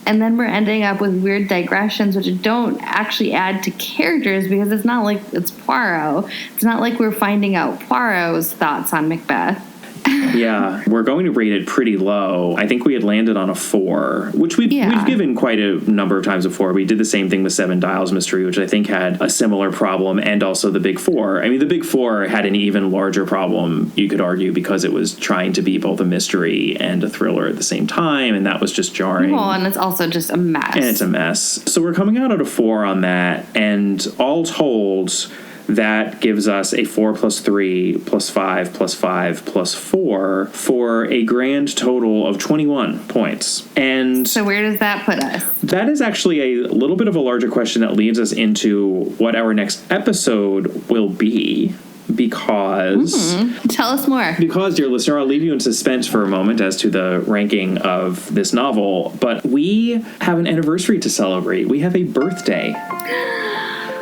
And then we're ending up with weird digressions, which don't actually add to characters because it's not like it's Poirot. It's not like we're finding out Poirot's thoughts on Macbeth. Yeah, we're going to rate it pretty low. I think we had landed on a 4, which we've given quite a number of times before. We did the same thing with Seven Dials Mystery, which I think had a similar problem, and also The Big Four. I mean, The Big Four had an even larger problem, you could argue, because it was trying to be both a mystery and a thriller at the same time, and that was just jarring. Well, and it's also just a mess. And it's a mess. So we're coming out at a 4 on that, and all told, that gives us a 4 plus 3 plus 5 plus 5 plus 4 for a grand total of 21 points. And so where does that put us? That is actually a little bit of a larger question that leads us into what our next episode will be. Because... Tell us more. Because, dear listener, I'll leave you in suspense for a moment as to the ranking of this novel. But we have an anniversary to celebrate. We have a birthday.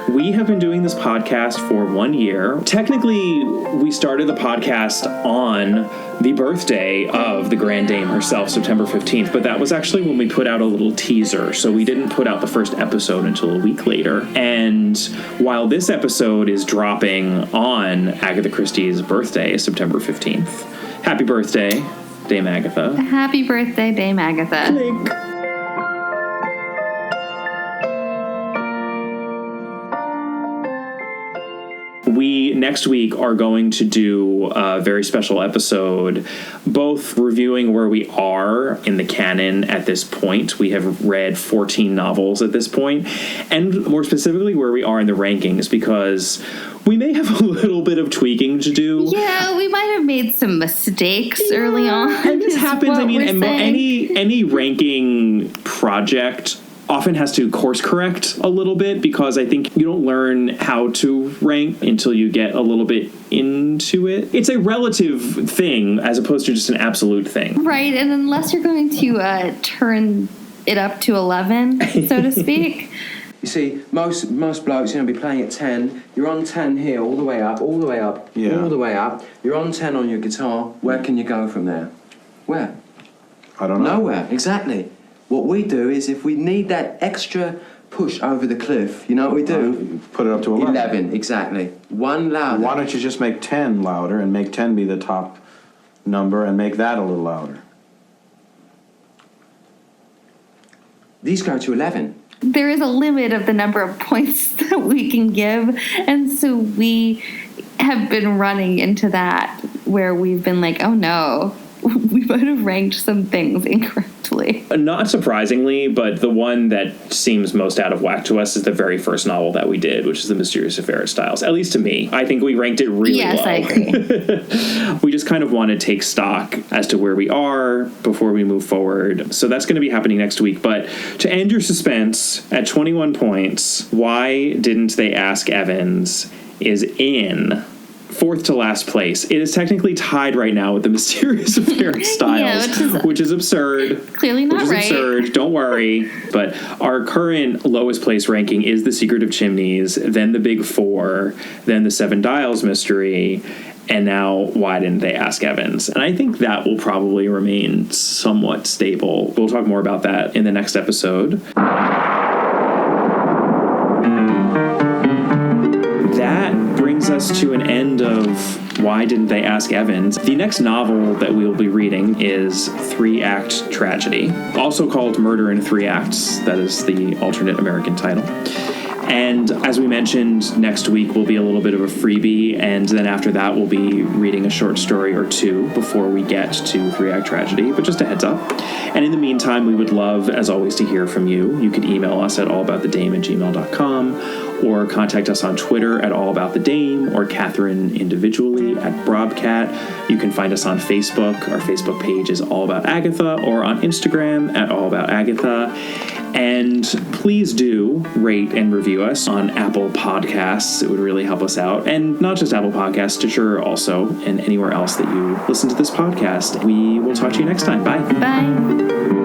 We have been doing this podcast for 1 year. Technically, we started the podcast on the birthday of the Grand Dame herself, September 15th, but that was actually when we put out a little teaser, so we didn't put out the first episode until a week later. And while this episode is dropping on Agatha Christie's birthday, September 15th, happy birthday, Dame Agatha. Happy birthday, Dame Agatha. Clink. We, next week, are going to do a very special episode, both reviewing where we are in the canon at this point. We have read 14 novels at this point, and more specifically where we are in the rankings, because we may have a little bit of tweaking to do. Yeah, we might have made some mistakes early on. And this happens, I mean, any ranking project often has to course correct a little bit, because I think you don't learn how to rank until you get a little bit into it. It's a relative thing as opposed to just an absolute thing. Right, and unless you're going to turn it up to 11, so to speak. You see, most blokes, be playing at 10. You're on 10 here, all the way up, all the way up, all the way up. You're on 10 on your guitar. Where can you go from there? Where? I don't know. Nowhere, exactly. What we do is, if we need that extra push over the cliff, you know what we do? Put it up to 11. 11, exactly. One louder. Why don't you just make 10 louder and make 10 be the top number and make that a little louder? These go to 11. There is a limit of the number of points that we can give, and so we have been running into that where we've been like, oh no, we might have ranked some things incorrectly. Not surprisingly, but the one that seems most out of whack to us is the very first novel that we did, which is The Mysterious Affair at Styles. At least to me. I think we ranked it really low. Yes, I agree. We just kind of want to take stock as to where we are before we move forward. So that's going to be happening next week. But to end your suspense, at 21 points, Why Didn't They Ask Evans is in fourth to last place. It is technically tied right now with The Mysterious Affair of Styles, which is absurd. Clearly not right. Absurd. Don't worry. But our current lowest place ranking is The Secret of Chimneys, then The Big Four, then The Seven Dials Mystery, and now Why Didn't They Ask Evans? And I think that will probably remain somewhat stable. We'll talk more about that in the next episode. That brings us to an end of Why Didn't They Ask Evans? The next novel that we will be reading is 3-Act Tragedy, also called Murder in 3 Acts. That is the alternate American title. And as we mentioned, next week will be a little bit of a freebie, and then after that we'll be reading a short story or two before we get to 3-Act Tragedy, but just a heads up. And in the meantime, we would love, as always, to hear from you. You could email us at allaboutthedame@gmail.com, or contact us on Twitter at allaboutthedame, or Catherine individually at Brobcat. You can find us on Facebook. Our Facebook page is All About Agatha, or on Instagram at All About Agatha. And please do rate and review us on Apple Podcasts. It would really help us out. And not just Apple Podcasts, Stitcher also, and anywhere else that you listen to this podcast. We will talk to you next time. Bye. Bye.